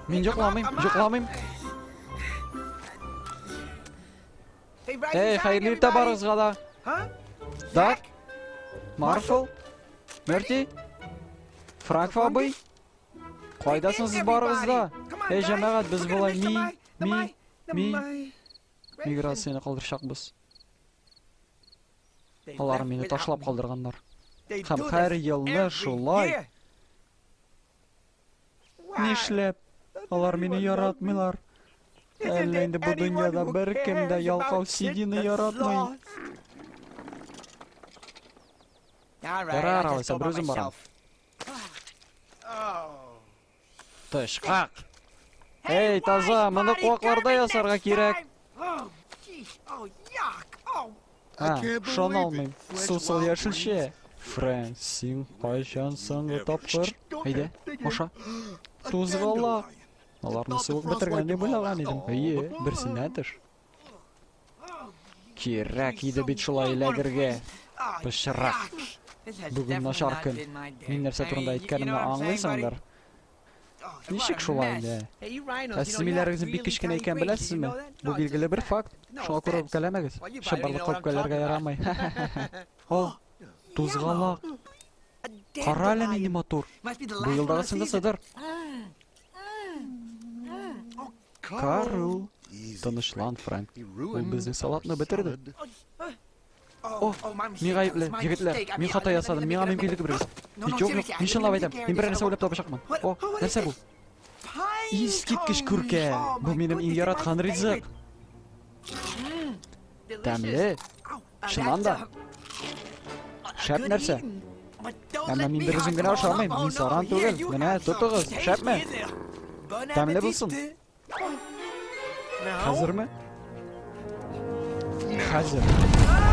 Мен жоқламайым. Ей, қайырлы ерте барыңызға да. Дак, Маршал, Мерти, Франк абый. Қайдасыңыз барыңызда? Ей, жамағат, біз болай миграцияны қалдыршақпыз. Алар мені ташлап қалдырғандар. Һәм һәр елны шулай. Нишләп? Алар мені яратмыйлар. Әллә инде бу дөньяда бер кем дә ялкау Сидине яратмый. Ярар, алайса бер үзем барам. Тышкак. Ей, таза, моны куакларда ясарга кирәк. Шуны алмыйм. Сусыл яшелчә. Фрэнк, син кайчан соңгы тапкыр? Әйдә, аша. Тузгала. Аларны суык бетергән дип уйлаган идем. Әйе, берсенә төш. Кирәк иде бит шулай эләгергә. Пычрак. Бүген начар көн. Мин нәрсә турында әйткәнемне аңлыйсыңдар? Ничек шулай инде? Сизмиләрегез бик кечкенә икән беләсезме? Бу билгеле бер факт. Шуңа күрә үпкәләмәгез. Шыбырлык үпкәләргә ярамый. О, тузгалак. Кара әле нинди матур. Бу елдагы сыңгысыдыр. Карл. Тынычлан, Фрэнк. Ул безнең салатны бетерде. О, мин гаепле, егетләр. Мин хата ясадым. Миңа мөмкинлеге бирегез. Юк, мин чынлап әйтәм. Мин бер нәрсә уйлап табачакмын. О, нәрсә бу? Искиткеч күркә. Бу минем иң яраткан ризык. Тәмле. Чыннан да. Шәп нәрсә? Әмма мин бер үзем генә ашамыйм. Мин саран түгел. Менә тотыгыз. Шәпме? Тәмле булсын. Хәзерме? Хәзер.